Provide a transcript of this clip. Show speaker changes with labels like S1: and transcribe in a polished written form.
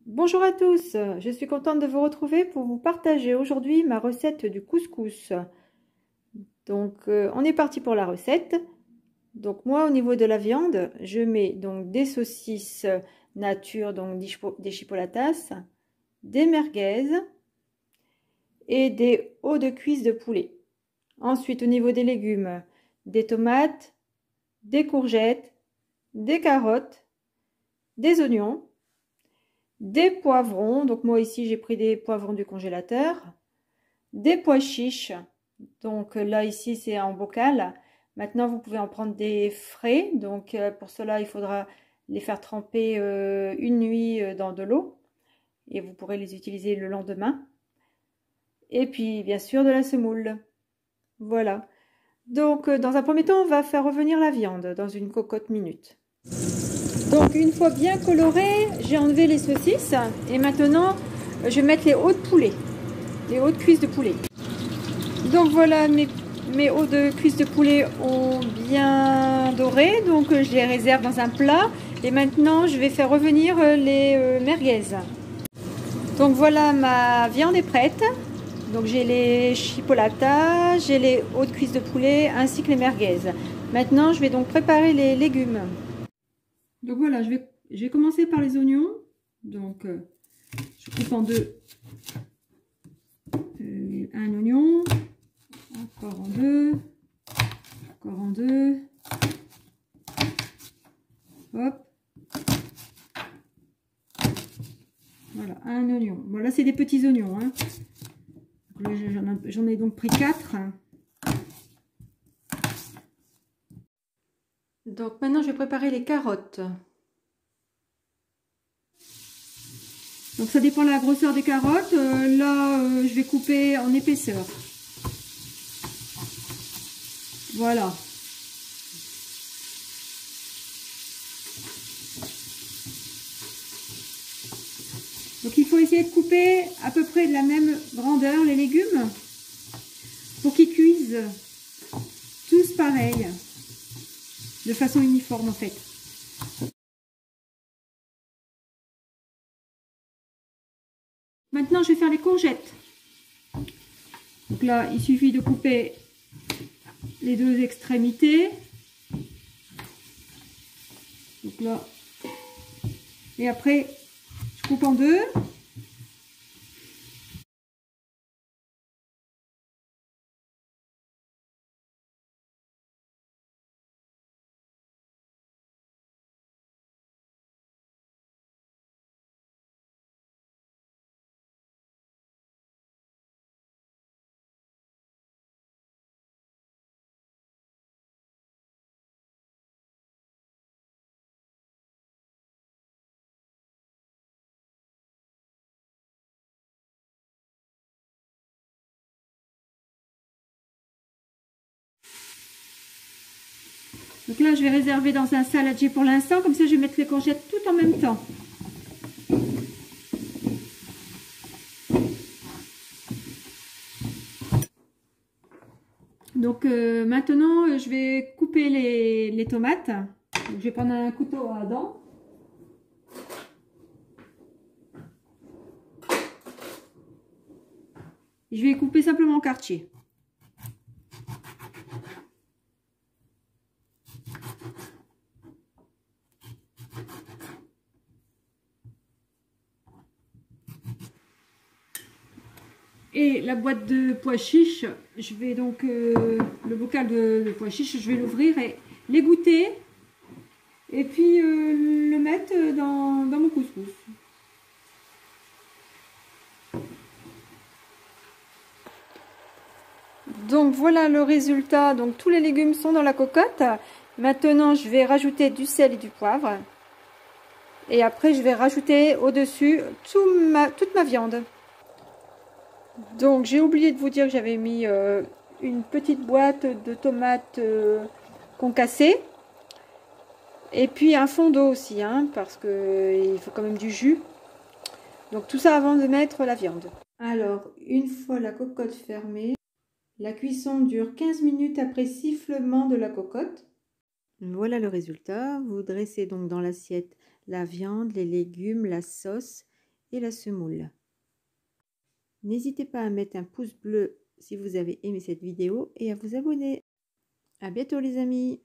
S1: Bonjour à tous, je suis contente de vous retrouver pour vous partager aujourd'hui ma recette du couscous. Donc on est parti pour la recette. Donc moi au niveau de la viande, je mets donc des saucisses nature, donc des chipolatas, des merguez et des os de cuisse de poulet. Ensuite au niveau des légumes, des tomates, des courgettes, des carottes, des oignons, des poivrons, donc moi ici j'ai pris des poivrons du congélateur, des pois chiches, donc là ici c'est en bocal. Maintenant vous pouvez en prendre des frais, donc pour cela il faudra les faire tremper une nuit dans de l'eau et vous pourrez les utiliser le lendemain. Et puis bien sûr de la semoule. Voilà. Donc dans un premier temps on va faire revenir la viande dans une cocotte minute. Donc une fois bien coloré, j'ai enlevé les saucisses et maintenant je vais mettre les os de poulet, les os de cuisse de poulet. Donc voilà, mes os de cuisse de poulet ont bien doré, donc je les réserve dans un plat. Et maintenant je vais faire revenir les merguez. Donc voilà, ma viande est prête. Donc j'ai les chipolatas, j'ai les os de cuisse de poulet ainsi que les merguez. Maintenant je vais donc préparer les légumes. Donc voilà, je vais commencer par les oignons. Donc je coupe en deux un oignon, encore en deux, encore en deux. Hop. Voilà, un oignon. Bon là c'est des petits oignons. Hein. J'en ai donc pris 4. Donc maintenant je vais préparer les carottes. Donc ça dépend de la grosseur des carottes. Là je vais couper en épaisseur. Voilà. Donc il faut essayer de couper à peu près de la même grandeur les légumes pour qu'ils cuisent tous pareil, de façon uniforme en fait. Maintenant je vais faire les courgettes. Donc là il suffit de couper les deux extrémités. Donc là, et après je coupe en deux. Donc là, je vais réserver dans un saladier pour l'instant, comme ça je vais mettre les courgettes tout en même temps. Donc maintenant, je vais couper les tomates. Donc, je vais prendre un couteau à dents. Je vais couper simplement en quartier. Et la boîte de pois chiches, je vais donc, le bocal de pois chiches, je vais l'ouvrir et l'égoutter. Et puis le mettre dans mon couscous. Donc voilà le résultat. Donc tous les légumes sont dans la cocotte. Maintenant je vais rajouter du sel et du poivre. Et après je vais rajouter au-dessus toute ma viande. Donc j'ai oublié de vous dire que j'avais mis une petite boîte de tomates concassées. Et puis un fond d'eau aussi, hein, parce qu'il faut quand même du jus. Donc tout ça avant de mettre la viande. Alors, une fois la cocotte fermée, la cuisson dure 15 minutes après sifflement de la cocotte. Voilà le résultat. Vous dressez donc dans l'assiette la viande, les légumes, la sauce et la semoule. N'hésitez pas à mettre un pouce bleu si vous avez aimé cette vidéo et à vous abonner. À bientôt les amis!